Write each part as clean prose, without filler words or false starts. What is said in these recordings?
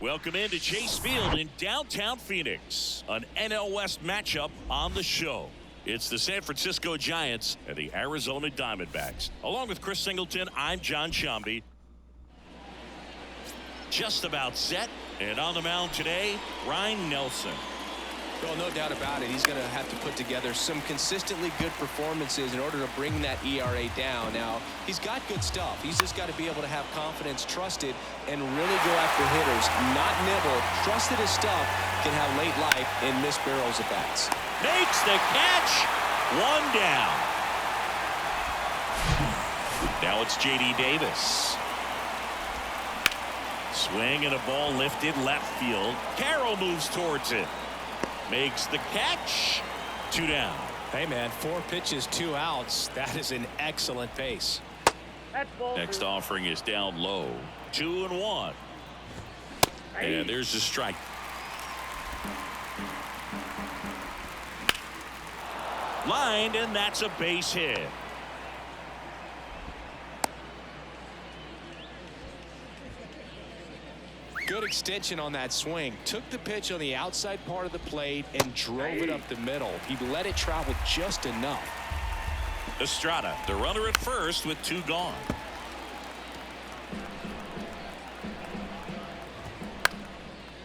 Welcome into Chase Field in downtown Phoenix. An NL West matchup on the show. It's the San Francisco Giants and the Arizona Diamondbacks. Along with Chris Singleton, I'm John Shambi. Just about set. And on the mound today, Ryan Nelson. Well, no doubt about it. He's going to have to put together some consistently good performances in order to bring that ERA down. Now, he's got good stuff. He's just got to be able to have confidence, trust it, and really go after hitters, not nibble. Trust that his stuff can have late life and miss barrels at bats. Makes the catch. One down. Now it's J.D. Davis. Swing and a ball lifted left field. Carroll moves towards it. Makes the catch. 2 down. Hey, man, 4 pitches, 2 outs. That is an excellent pace. Next offering is down low. 2-1. And there's the strike. Lined, and that's a base hit. Good extension on that swing. Took the pitch on the outside part of the plate and drove it up the middle. He let it travel just enough. Estrada, the runner at first with 2 gone.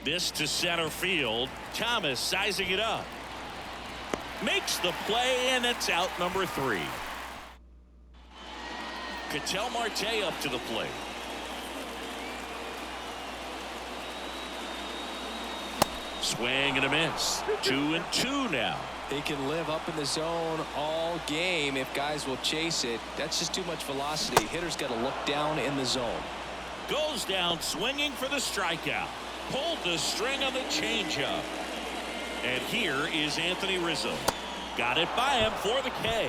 This to center field. Thomas sizing it up. Makes the play, and it's out number 3. Ketel Marte up to the plate. Swing and a miss. 2-2 now. He can live up in the zone all game if guys will chase it. That's just too much velocity. Hitter's got to look down in the zone. Goes down swinging for the strikeout. Pulled the string on the changeup. And here is Anthony Rizzo. Got it by him for the K.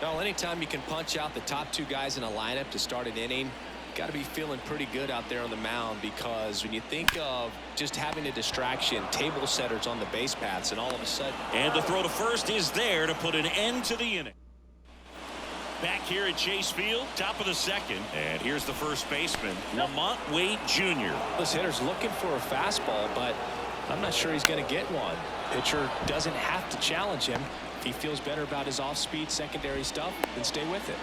Well, anytime you can punch out the top 2 guys in a lineup to start an inning, got to be feeling pretty good out there on the mound, because when you think of just having a distraction, table setters on the base paths, and all of a sudden. And the throw to first is there to put an end to the inning. Back here at Chase Field, top of the second, and here's the first baseman, Lamont Wade Jr. This hitter's looking for a fastball, but I'm not sure he's going to get one. Pitcher doesn't have to challenge him. If he feels better about his off-speed secondary stuff, then stay with it.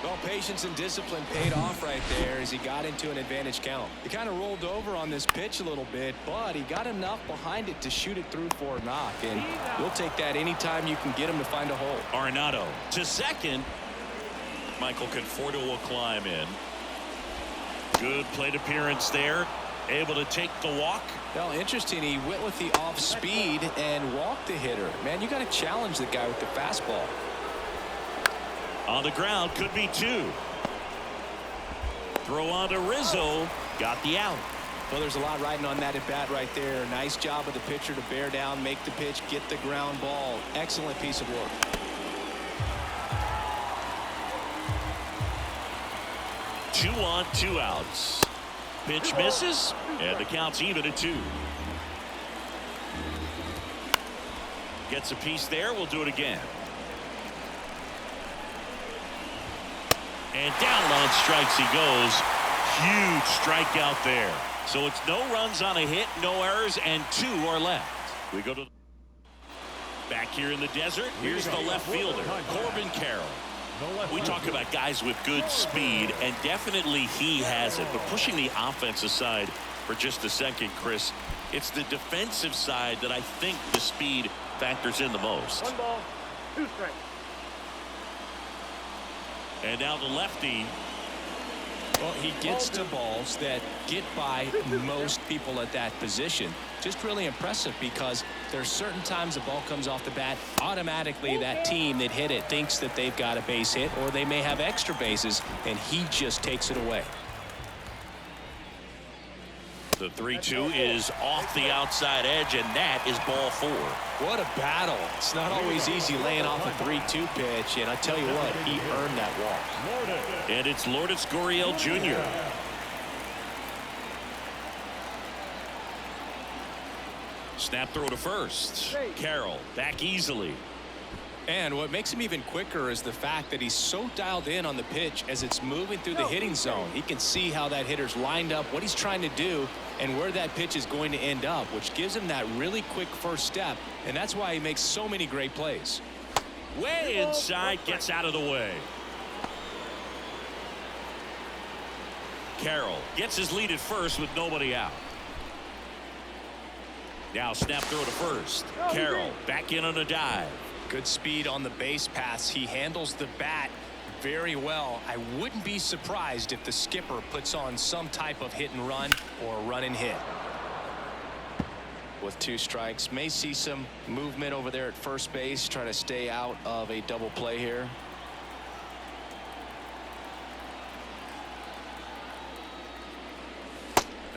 Well, patience and discipline paid off right there as he got into an advantage count. He kind of rolled over on this pitch a little bit, but he got enough behind it to shoot it through for a knock, and you'll take that anytime you can get him to find a hole. Arenado to second. Michael Conforto will climb in. Good plate appearance there. Able to take the walk. Well, interesting. He went with the off speed and walked the hitter. Man, you got to challenge the guy with the fastball. On the ground, could be 2. Throw on to Rizzo. Got the out. Well, there's a lot riding on that at bat right there. Nice job of the pitcher to bear down, make the pitch, get the ground ball. Excellent piece of work. Two on, 2 outs. Pitch misses, and the count's even at 2. Gets a piece there. We'll do it again. And down on strikes he goes. Huge strikeout there. So it's no runs on a hit, no errors, and 2 are left. We go to back here in the desert. Here's the left fielder, Corbin Carroll. We talk about guys with good speed, and definitely he has it. But pushing the offense aside for just a second, Chris, it's the defensive side that I think the speed factors in the most. 1 ball, 2 strikes. And now the lefty. Well, he gets to balls that get by most people at that position. Just really impressive, because there's certain times the ball comes off the bat, automatically that team that hit it thinks that they've got a base hit, or they may have extra bases, and he just takes it away. The 3-2 is off the outside edge, and that is ball 4. What a battle. It's not always easy laying off a 3-2 pitch, and I tell you what, he earned that walk. And it's Lourdes Gurriel Jr. Snap throw to first. Carroll back easily. And what makes him even quicker is the fact that he's so dialed in on the pitch as it's moving through the hitting zone. He can see how that hitter's lined up, what he's trying to do, and where that pitch is going to end up, which gives him that really quick first step, and that's why he makes so many great plays. Way inside, gets out of the way. Carroll gets his lead at first with nobody out. Now snap throw to first. Carroll back in on a dive. Good speed on the base pass. He handles the bat very well. I wouldn't be surprised if the skipper puts on some type of hit and run or run and hit. With 2 strikes, may see some movement over there at first base, try to stay out of a double play here.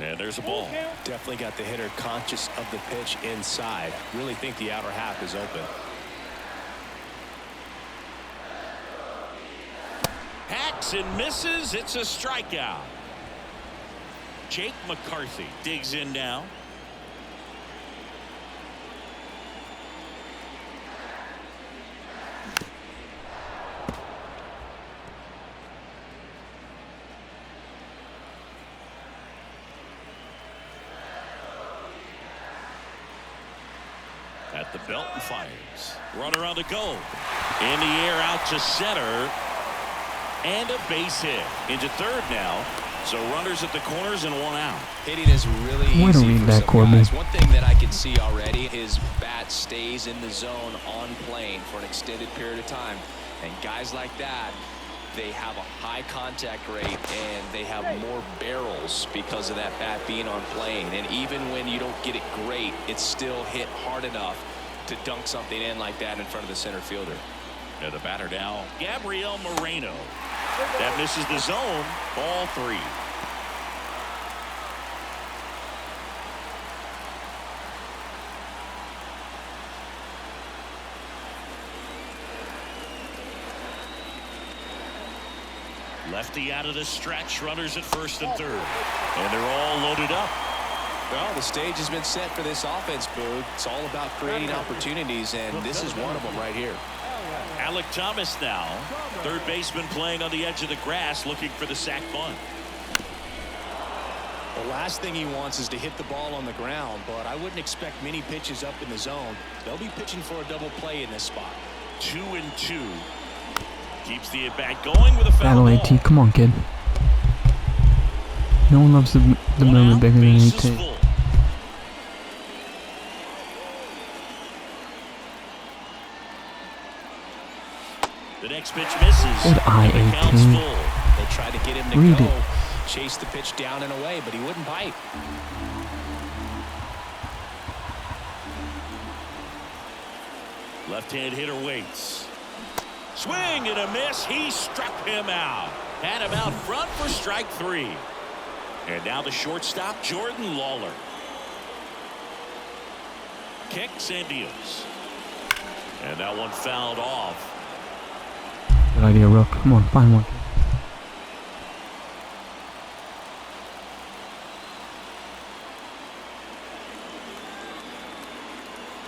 And there's a ball. Definitely got the hitter conscious of the pitch inside. Really think the outer half is open. Hacks and misses. It's a strikeout. Jake McCarthy digs in now. At the belt and fires. Runner on the go. In the air out to center. And a base hit. Into third now. So runners at the corners and 1 out. Hitting is really easy for some guys. One thing that I can see already, his bat stays in the zone on plane for an extended period of time. And guys like that, they have a high contact rate and they have more barrels because of that bat being on plane. And even when you don't get it great, it's still hit hard enough to dunk something in like that in front of the center fielder. And the batter now, Gabriel Moreno. That misses the zone. Ball 3. Lefty out of the stretch. Runners at first and third. And they're all loaded up. Well, the stage has been set for this offense, Boog. It's all about creating opportunities, and this is one of them right here. Alec Thomas now. Third baseman playing on the edge of the grass, looking for the sac bunt. The last thing he wants is to hit the ball on the ground, but I wouldn't expect many pitches up in the zone. They'll be pitching for a double play in this spot. 2-2. Keeps the at-bat going with a foul ball. Battle AT, come on, kid. No one loves the moment bigger than AT. The next pitch misses. Good eye, AT. They tried to get him to Read go. it. Chase the pitch down and away, but he wouldn't bite. Left-hand hitter waits. Swing and a miss. He struck him out. Had him out front for strike 3. And now the shortstop, Jordan Lawler. Kicks and deals. And that one fouled off. Good idea, Rook. Come on, find one.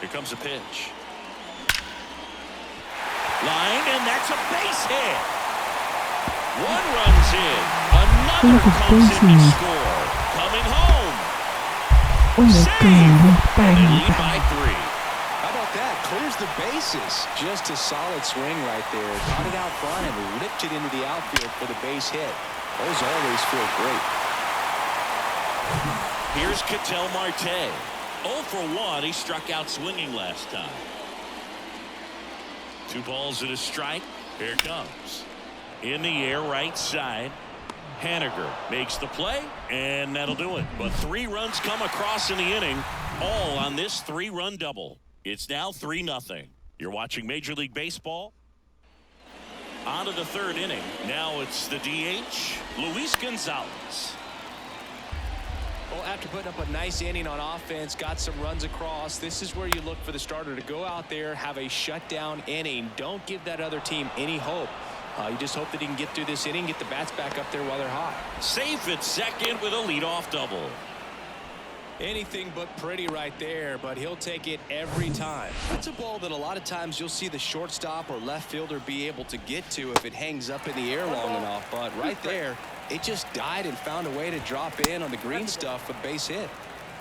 Here comes a pitch. Line, and that's a base hit. 1 runs in. Another comes in to score. Coming home. Oh my God, And they lead by 3. How about that? Clears the bases. Just a solid swing right there. Caught it out front and ripped it into the outfield for the base hit. Those always feel great. Here's Ketel Marte. 0 for 1. He struck out swinging last time. 2 balls and a strike. Here it comes. In the air, right side. Haniger makes the play, and that'll do it. But 3 runs come across in the inning, all on this 3-run double. It's now 3-0. You're watching Major League Baseball. On to the 3rd inning. Now it's the DH, Luis Gonzalez. Well, after putting up a nice inning on offense, got some runs across, this is where you look for the starter to go out there, have a shutdown inning. Don't give that other team any hope. You just hope that he can get through this inning, get the bats back up there while they're hot. Safe at second with a leadoff double. Anything but pretty right there, but he'll take it every time. It's a ball that a lot of times you'll see the shortstop or left fielder be able to get to if it hangs up in the air long enough. But right there, it just died and found a way to drop in on the green stuff for the base hit.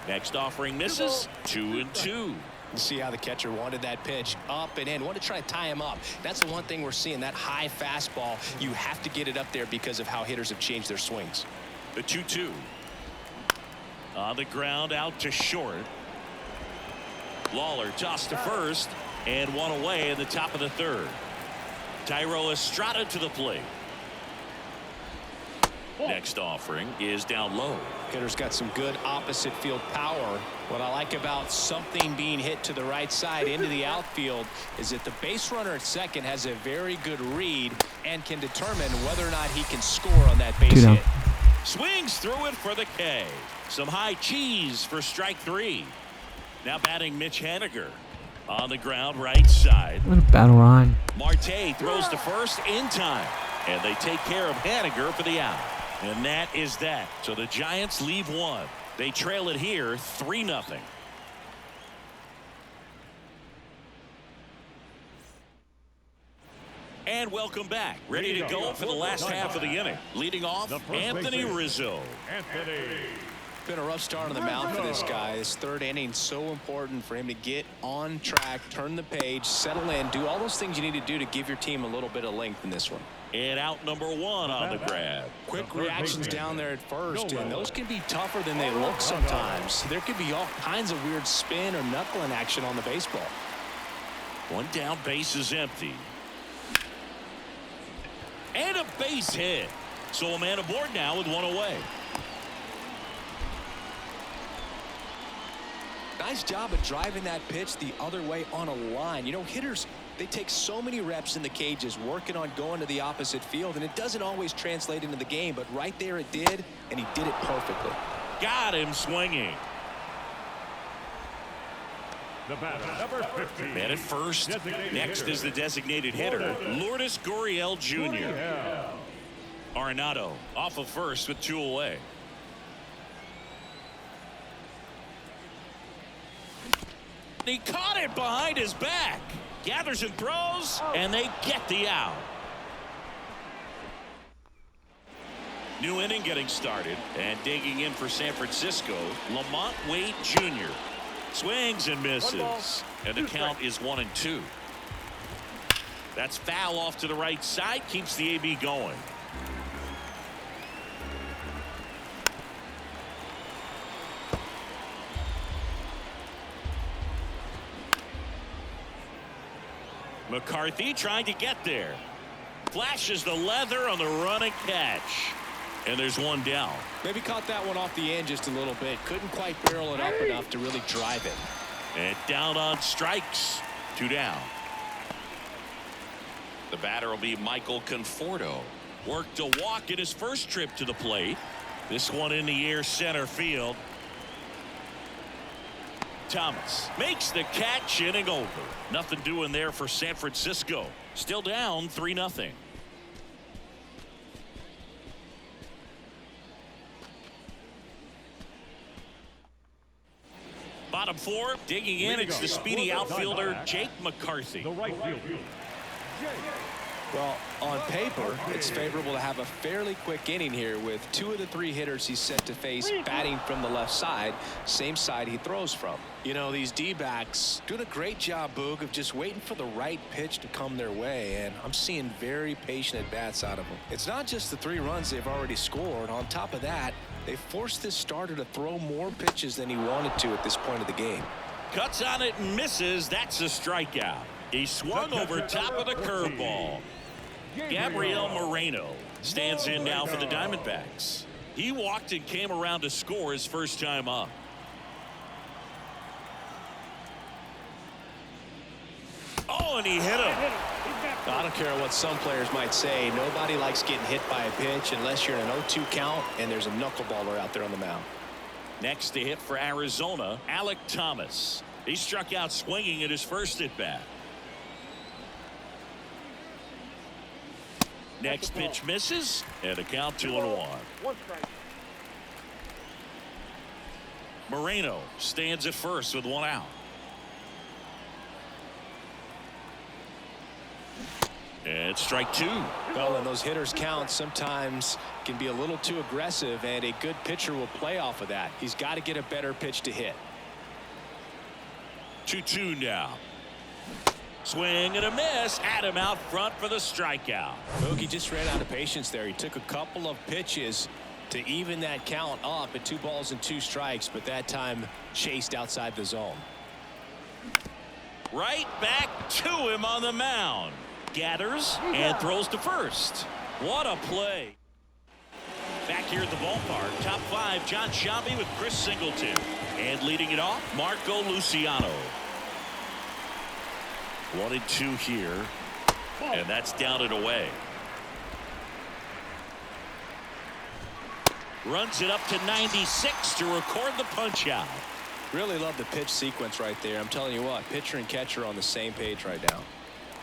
Next offering misses. 2-2. You see how the catcher wanted that pitch up and in. Want to try to tie him up. That's the one thing we're seeing, that high fastball. You have to get it up there because of how hitters have changed their swings. The 2-2. On the ground, out to short. Lawler tossed to first and one away in the top of the third. Thairo Estrada to the plate. Next offering is down low. Hitter's got some good opposite field power. What I like about something being hit to the right side into the outfield is that the base runner at second has a very good read and can determine whether or not he can score on that base hit. Swings through it for the K. Some high cheese for strike 3. Now batting Mitch Haniger. On the ground, right side. What a battle line. Marte throws to first in time. And they take care of Haniger for the out. And that is that. So the Giants leave one. They trail it here 3-0. And welcome back. Ready to go for the last half of the inning. Leading off, Anthony Rizzo. Been a rough start on the mound for this guy. This third inning, so important for him to get on track, turn the page, settle in, do all those things you need to do to give your team a little bit of length in this one. And out number 1 on the grab. Quick reactions down there at first, and those can be tougher than they look sometimes. There could be all kinds of weird spin or knuckling action on the baseball. One down, base is empty. And a base hit. So a man aboard now with one away. Nice job of driving that pitch the other way on a line. You know, hitters, they take so many reps in the cages working on going to the opposite field, and it doesn't always translate into the game, but right there it did, and he did it perfectly. Got him swinging. The batter, number 15. Man at first. Next is the designated hitter, Lourdes Gurriel Jr. Arenado off of first with 2 away. He caught it behind his back. Gathers and throws, and they get the out. New inning getting started, and digging in for San Francisco, Lamont Wade Jr. Swings and misses, and the count is 1-2. That's foul off to the right side, keeps the AB going. McCarthy trying to get there. Flashes the leather on the running catch. And there's one down. Maybe caught that one off the end just a little bit. Couldn't quite barrel it up enough to really drive it. And down on strikes. 2 down. The batter will be Michael Conforto. Worked a walk in his first trip to the plate. This one in the air center field. Thomas makes the catch, inning over. Nothing doing there for San Francisco. Still down 3-0. Bottom 4, digging in, it's the speedy outfielder Jake McCarthy. The right fielder. Well, on paper, it's favorable to have a fairly quick inning here with 2 of the 3 hitters he's set to face batting from the left side, same side he throws from. You know, these D-backs doing a great job, Boog, of just waiting for the right pitch to come their way, and I'm seeing very patient at-bats out of them. It's not just the 3 runs they've already scored. On top of that, they forced this starter to throw more pitches than he wanted to at this point of the game. Cuts on it and misses. That's a strikeout. He swung over top of the curveball. Gabriel Moreno stands in now for the Diamondbacks. He walked and came around to score his first time up. Oh, and he hit him. I don't care what some players might say. Nobody likes getting hit by a pitch unless you're in an 0-2 count and there's a knuckleballer out there on the mound. Next to hit for Arizona, Alek Thomas. He struck out swinging at his first at bat. Next pitch misses, and a count 2-1. Moreno stands at first with one out. And strike two. Well, and those hitters count sometimes can be a little too aggressive, and a good pitcher will play off of that. He's got to get a better pitch to hit. 2-2 now. Swing and a miss. Had him out front for the strikeout. Mookie just ran out of patience there. He took a couple of pitches to even that count up at 2 balls and 2 strikes, but that time chased outside the zone. Right back to him on the mound. Gathers and throws to first. What a play. Back here at the ballpark, top 5, John Sciambi with Chris Singleton. And leading it off, Marco Luciano. 1-2 here. And that's down and away. Runs it up to 96 to record the punch out. Really love the pitch sequence right there. I'm telling you what, pitcher and catcher are on the same page right now.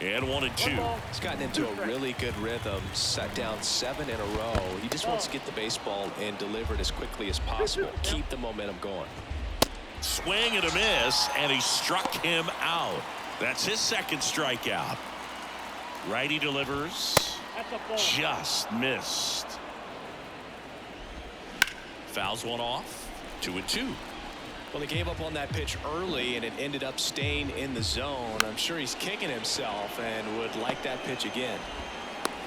And 1-2. He's gotten into a really good rhythm, set down 7 in a row. He just wants to get the baseball and deliver it as quickly as possible. Keep the momentum going. Swing and a miss, and he struck him out. That's his second strikeout. Righty delivers. Just missed. Fouls one off. 2-2. Well, he gave up on that pitch early, and it ended up staying in the zone. I'm sure he's kicking himself and would like that pitch again.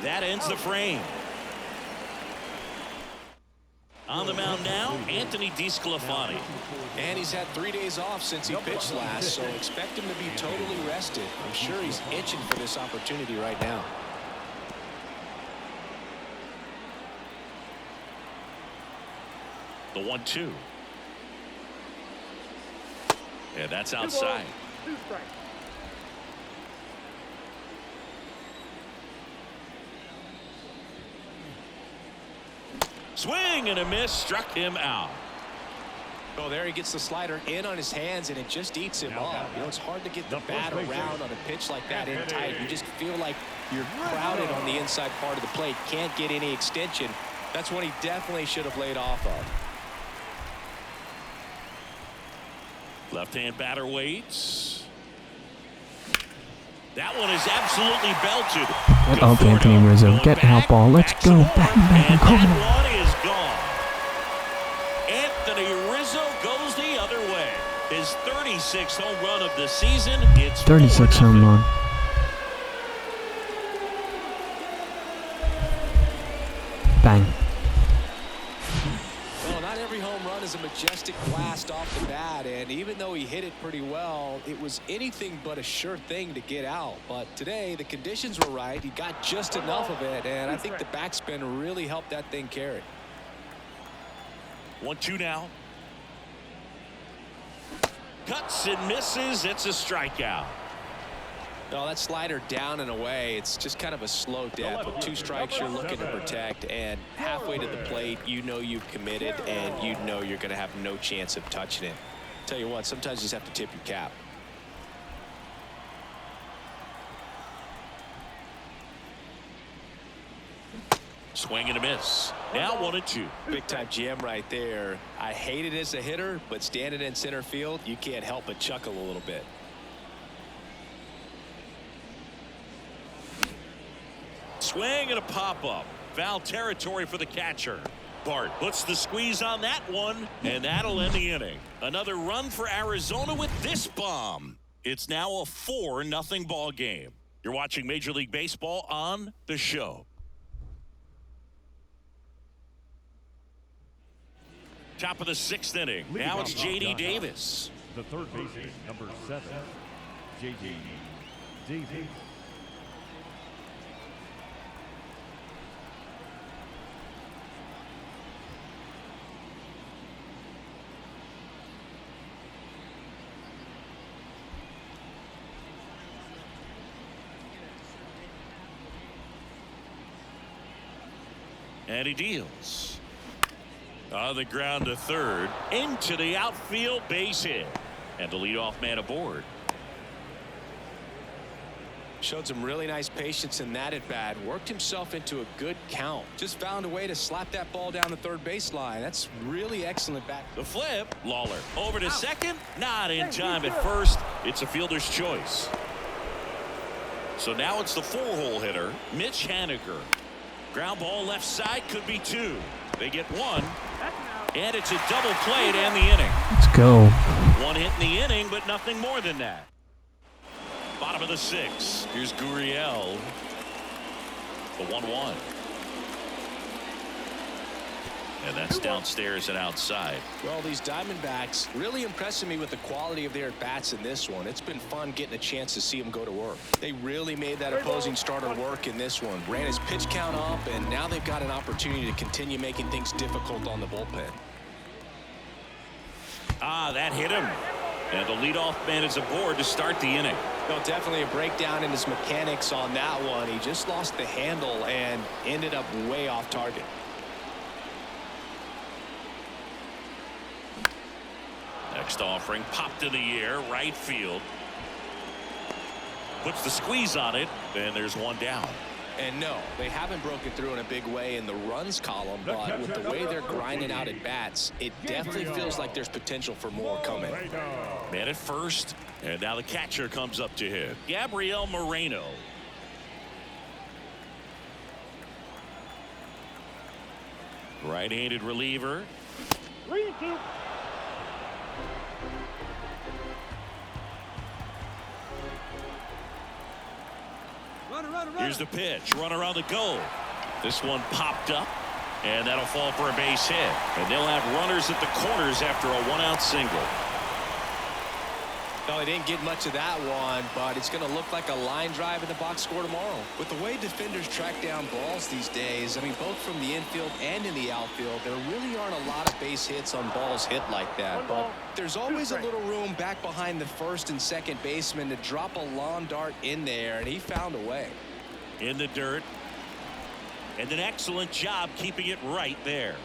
That ends the frame. On the mound now, Anthony DeSclafani. And he's had 3 days off since he pitched last, so expect him to be totally rested. I'm sure he's itching for this opportunity right now. The 1-2. Yeah, that's outside. Swing and a miss, struck him out. Oh, there he gets the slider in on his hands, and it just eats him up. You know, it's hard to get the bat around on a pitch like that in tight. You just feel like you're crowded on the inside part of the plate. Can't get any extension. That's what he definitely should have laid off of. Left-hand batter waits. That one is absolutely belted. Get up, Anthony Rizzo. Get out, ball. Let's go. Bang, bang, come on. That one is gone. Anthony Rizzo goes the other way. His 36th home run of the season. It's 36 home run. Bang. Well, not every home run is a majestic blast off the bat, and even though he hit it pretty well, it was anything but a sure thing to get out. But today, the conditions were right. He got just enough of it, and I think the backspin really helped that thing carry. 1-2 now. Cuts and misses. It's a strikeout. No, that slider down and away, it's just kind of a slow death. With 2 strikes, you're looking to protect, and halfway to the plate, you know you've committed, and you know you're going to have no chance of touching it. Tell you what, sometimes you just have to tip your cap. Swing and a miss. Now 1-2. Big time jam right there. I hate it as a hitter, but standing in center field, you can't help but chuckle a little bit. Swing and a pop-up. Foul territory for the catcher. Bart puts the squeeze on that one, and that'll end the inning. Another run for Arizona with this bomb. It's now a 4-0 ball game. You're watching Major League Baseball on The Show. Top of the 6th inning. Now it's J.D. Davis. The third baseman, number 7, J.D. Davis. And he deals. On the ground to third. Into the outfield, base hit. And the leadoff man aboard. Showed some really nice patience in that at bat. Worked himself into a good count. Just found a way to slap that ball down the third baseline. That's really excellent bat. The flip. Lawler over to second. Not in time at first. It's a fielder's choice. So now it's the 4-hole hitter, Mitch Haniger. Ground ball left side, could be 2. They get 1. And it's a double play to end the inning. Let's go. 1 hit in the inning, but nothing more than that. Bottom of the 6th. Here's Gurriel. The 1-1. And that's downstairs and outside. Well, these Diamondbacks really impressing me with the quality of their at-bats in this one. It's been fun getting a chance to see them go to work. They really made that opposing starter work in this one. Ran his pitch count up, and now they've got an opportunity to continue making things difficult on the bullpen. That hit him. And the leadoff man is aboard to start the inning. No, definitely a breakdown in his mechanics on that one. He just lost the handle and ended up way off target. Next offering popped in the air, right field. Puts the squeeze on it, and there's 1 down. And no, they haven't broken through in a big way in the runs column, but with the way they're grinding out at bats, it definitely feels like there's potential for more coming. Man at first, and now the catcher comes up to hit. Gabriel Moreno. Right-handed reliever. 3-2. Here's the pitch. Runner on the go. This one popped up, and that'll fall for a base hit. And they'll have runners at the corners after a 1-out single. No, they didn't get much of that one, but it's going to look like a line drive in the box score tomorrow. With the way defenders track down balls these days, I mean, both from the infield and in the outfield, there really aren't a lot of base hits on balls hit like that. But there's always a little room back behind the first and second baseman to drop a lawn dart in there, and he found a way. In the dirt. And an excellent job keeping it right there.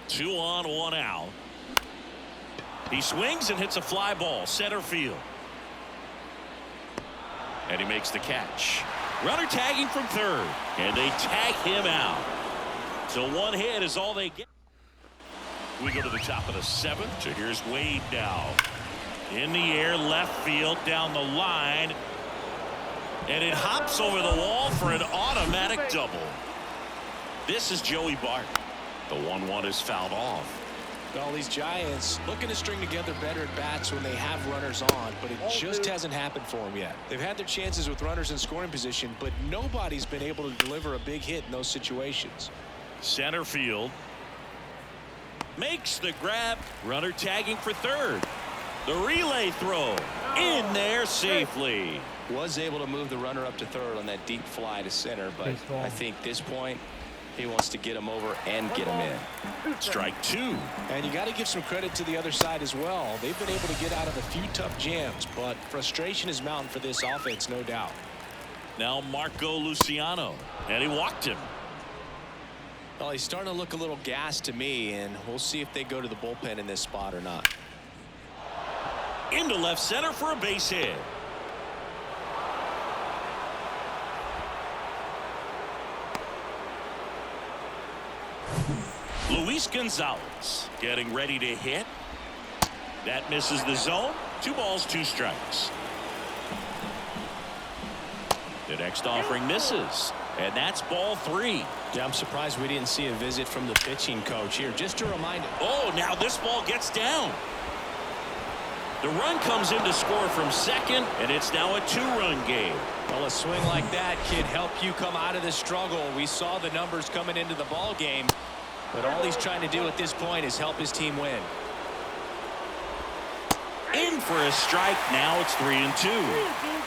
Two on, 1 out. He swings and hits a fly ball center field. And he makes the catch. Runner tagging from third. And they tag him out. So 1 hit is all they get. We go to the top of the 7th. So here's Wade now. In the air, left field, down the line. And it hops over the wall for an automatic double. This is Joey Bart. The 1-1 is fouled off. Well, these Giants looking to string together better at bats when they have runners on, but it just hasn't happened for them yet. They've had their chances with runners in scoring position, but nobody's been able to deliver a big hit in those situations. Center field. Makes the grab. Runner tagging for third. The relay throw in there safely. Was able to move the runner up to third on that deep fly to center, but I think this point he wants to get him over and get him in. Strike 2. And you got to give some credit to the other side as well. They've been able to get out of a few tough jams, but frustration is mounting for this offense, no doubt. Now Marco Luciano, and he walked him. Well, he's starting to look a little gassed to me, and we'll see if they go to the bullpen in this spot or not. Into left center for a base hit. Luis Gonzalez getting ready to hit. That misses the zone. 2 balls, 2 strikes. The next offering misses, and that's ball 3. Yeah, I'm surprised we didn't see a visit from the pitching coach here. Just to remind him. Oh, now this ball gets down. The run comes in to score from second, and it's now a 2-run game. Well, a swing like that can help you come out of the struggle. We saw the numbers coming into the ball game, but all he's trying to do at this point is help his team win. In for a strike. Now it's 3-2.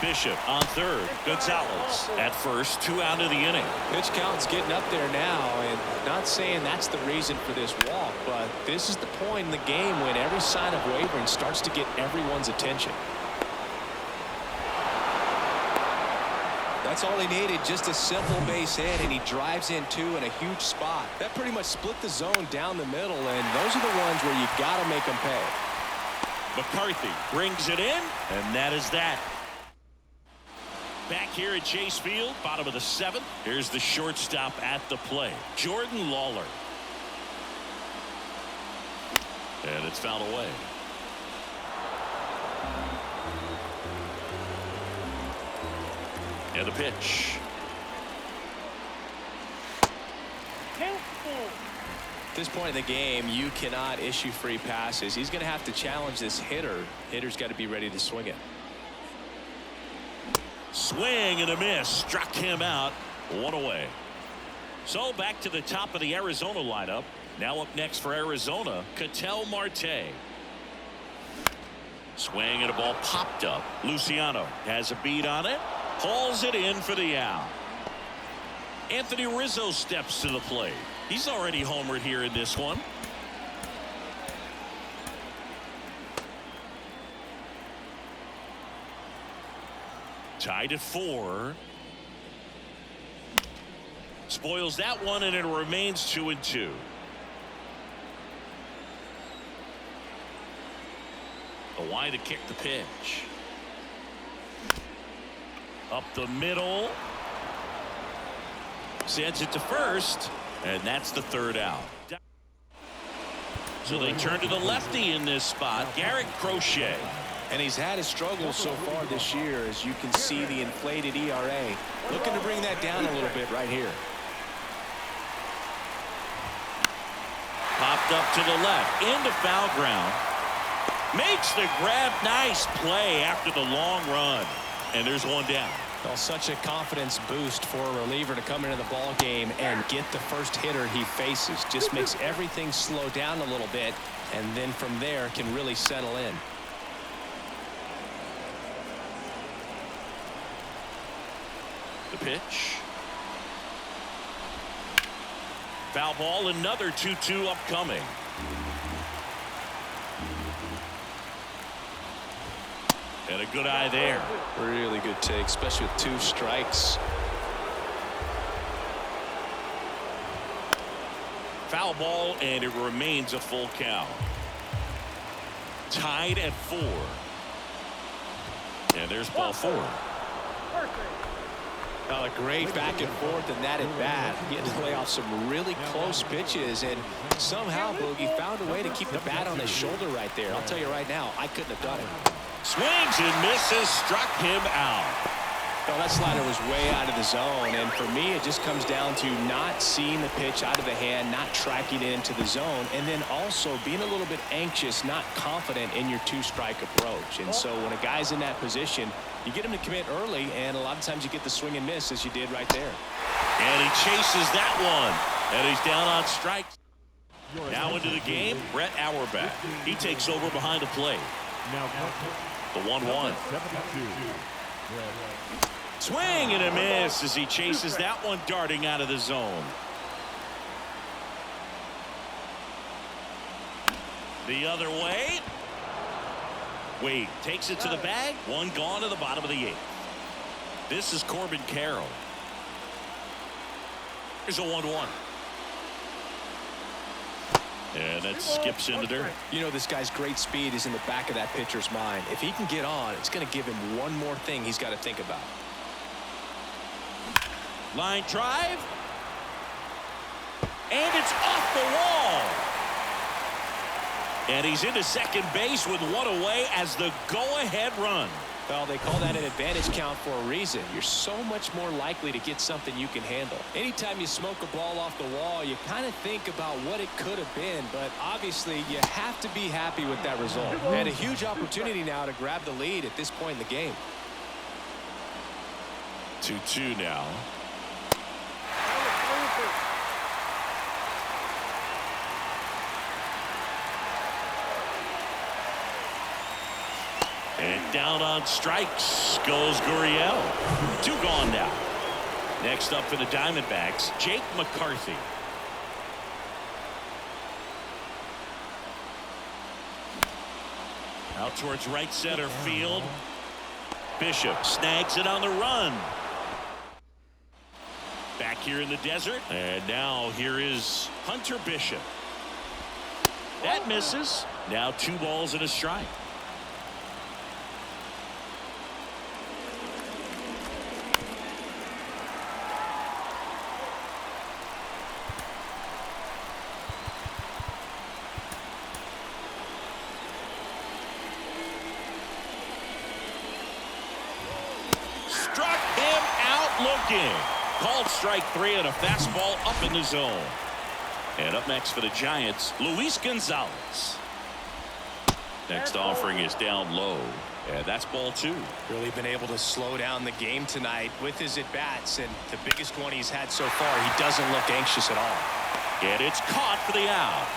Bishop on third. Gonzalez at first. 2 out of the inning. Pitch count's getting up there now, and not saying that's the reason for this walk, but this is the point in the game when every sign of wavering starts to get everyone's attention. That's all he needed, just a simple base hit, and he drives in two in a huge spot. That pretty much split the zone down the middle, and those are the ones where you got to make them pay. McCarthy brings it in, and that is that. Back here at Chase Field, bottom of the seventh. Here's the shortstop at the plate, Jordan Lawler. And it's fouled away. And the pitch. At this point in the game, you cannot issue free passes. He's going to have to challenge this hitter. Hitter's got to be ready to swing it. Swing and a miss. Struck him out. One away. So back to the top of the Arizona lineup. Now up next for Arizona, Ketel Marte. Swing and a ball popped up. Luciano has a beat on it. Hauls it in for the out. Anthony Rizzo steps to the plate. He's already homered here in this one. Tied at 4. Spoils that one, and it remains 2-2. Away to kick the pitch. Up the middle. Sends it to first, and that's the third out. So they turn to the lefty in this spot, Garrett Crochet. And he's had his struggles so far this year, as you can see the inflated ERA. Looking to bring that down a little bit right here. Popped up to the left, into foul ground. Makes the grab. Nice play after the long run. And there's one down. Well, such a confidence boost for a reliever to come into the ball game and get the first hitter he faces. Just makes everything slow down a little bit, and then from there can really settle in. The pitch. Foul ball, another 2-2 upcoming. And a good eye there. Really good take, especially with 2 strikes. Foul ball, and it remains a full count. Tied at 4. And there's ball 4. A great back and forth in that at bat. He had to play off some really close pitches, and somehow Boogie found a way to keep the bat on his shoulder right there. I'll tell you right now, I couldn't have done it. Swings and misses, struck him out. Well, that slider was way out of the zone, and for me, it just comes down to not seeing the pitch out of the hand, not tracking it into the zone, and then also being a little bit anxious, not confident in your 2-strike approach. And so when a guy's in that position, you get him to commit early, and a lot of times you get the swing and miss, as you did right there. And he chases that one, and he's down on strikes. Now into the game, Brett Auerbach. He takes over behind the plate. The 1-1. Swing and a miss as he chases that one, darting out of the zone. The other way. Wade takes it to the bag. One gone to the bottom of the 8th. This is Corbin Carroll. Here's a 1-1. And that skips in the dirt. You know, this guy's great speed is in the back of that pitcher's mind. If he can get on, it's going to give him one more thing he's got to think about. Line drive. And it's off the wall. And he's into second base with one away as the go-ahead run. Well, they call that an advantage count for a reason. You're so much more likely to get something you can handle. Anytime you smoke a ball off the wall, you kind of think about what it could have been, but obviously you have to be happy with that result. And a huge opportunity now to grab the lead at this point in the game. 2-2 now. And down on strikes goes Gurriel. 2 gone now. Next up for the Diamondbacks, Jake McCarthy. Out towards right center field. Bishop snags it on the run. Back here in the desert. And now here is Hunter Bishop. That misses. Now 2 balls and a strike. Struck him out looking. Called strike 3 and a fastball up in the zone. And up next for the Giants, Luis Gonzalez. Next offering is down low. And that's ball 2. Really been able to slow down the game tonight with his at-bats, and the biggest one he's had so far. He doesn't look anxious at all. And it's caught for the out.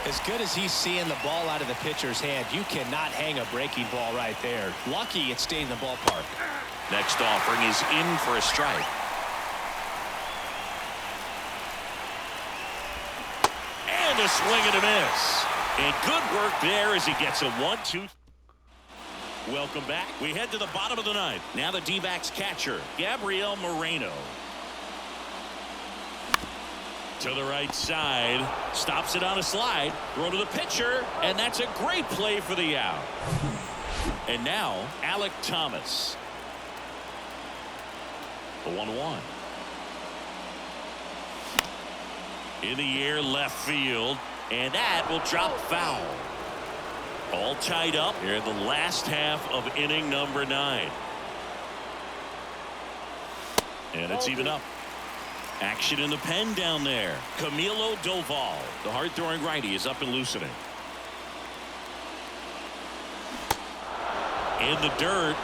As good as he's seeing the ball out of the pitcher's hand, you cannot hang a breaking ball right there. Lucky it stayed in the ballpark. Next offering is in for a strike. And a swing and a miss. And good work there as he gets a 1-2. Welcome back. We head to the bottom of the ninth. Now the D-backs catcher, Gabriel Moreno. To the right side. Stops it on a slide. Throw to the pitcher. And that's a great play for the out. And now, Alek Thomas. The 1-1. In the air, left field. And that will drop foul. All tied up here in the last half of inning number 9. And it's even up. Action in the pen down there. Camilo Doval, the hard-throwing righty, is up and loosening. In the dirt.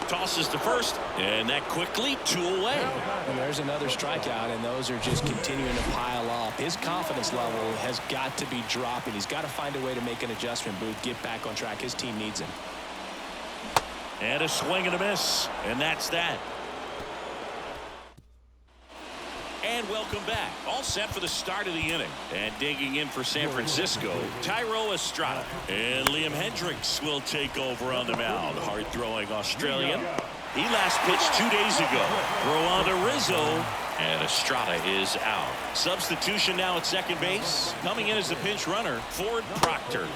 Tosses to first, and that quickly 2 away. And there's another strikeout, and those are just continuing to pile up. His confidence level has got to be dropping. He's got to find a way to make an adjustment, Booth, get back on track. His team needs him. And a swing and a miss, and that's that. And welcome back. All set for the start of the inning. And digging in for San Francisco, Thairo Estrada. And Liam Hendricks will take over on the mound. Hard-throwing Australian. He last pitched 2 days ago. Throw on to Rizzo. And Estrada is out. Substitution now at second base. Coming in as the pinch runner, Ford Proctor.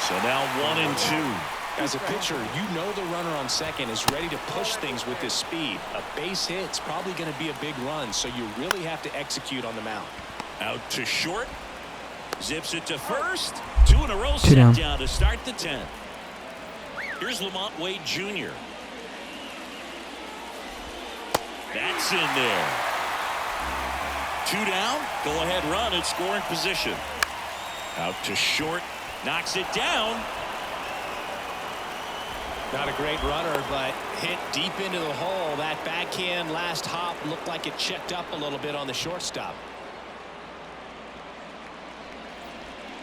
So now 1-2. As a pitcher, you know the runner on second is ready to push things with his speed. A base hit's probably going to be a big run, so you really have to execute on the mound. Out to short. Zips it to first. 2 in a row set down to start the 10th. Here's Lamont Wade Jr. That's in there. 2 down. Go ahead run in scoring position. Out to short. Knocks it down. Not a great runner, but hit deep into the hole. That backhand last hop looked like it checked up a little bit on the shortstop.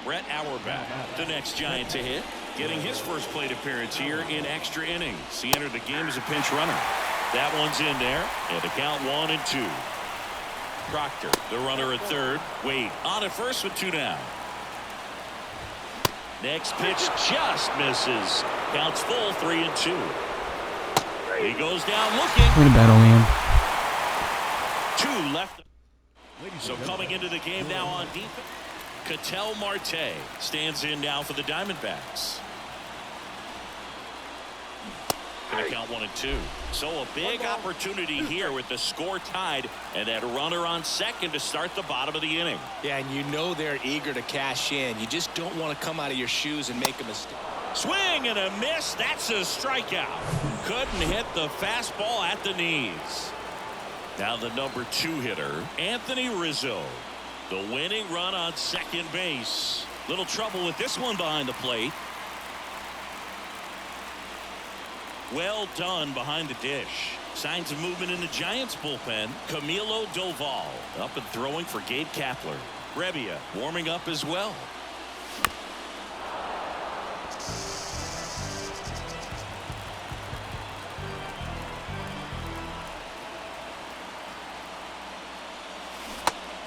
Brett Auerbach, the next Giant to hit, getting his first plate appearance here in extra innings. He entered the game as a pinch runner. That one's in there, and the count 1-2. Proctor, the runner at third. Wade on at first with 2 down. Next pitch just misses. Counts full, 3-2. He goes down looking. Way to battle, Liam. 2 left. So coming into the game now on defense, Ketel Marte stands in now for the Diamondbacks. Going to count 1-2. So a big opportunity here with the score tied and that runner on second to start the bottom of the inning. Yeah, and you know they're eager to cash in. You just don't want to come out of your shoes and make a mistake. Swing and a miss. That's a strikeout. Couldn't hit the fastball at the knees. Now the number 2 hitter, Anthony Rizzo. The winning run on second base. Little trouble with this one behind the plate. Well done behind the dish. Signs of movement in the Giants bullpen. Camilo Doval up and throwing for Gabe Kapler. Rebbia warming up as well.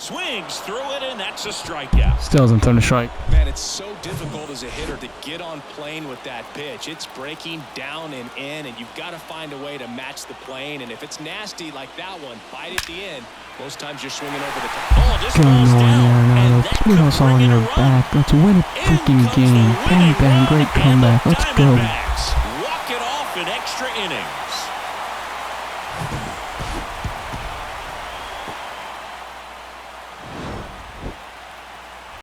Swings through it, and that's a strikeout. Still hasn't thrown a strike. Man, it's so difficult as a hitter to get on plane with that pitch. It's breaking down and in, and you've got to find a way to match the plane. And if it's nasty like that one, bite at the end, most times you're swinging over the top. Oh, this Going falls on, down, and Arenado. that Put could us on bring in your a run. back. Let's win a freaking In comes game. the Bang, winning bang. run, Great and the comeback. Let's go. Diamondbacks walk it off in extra innings.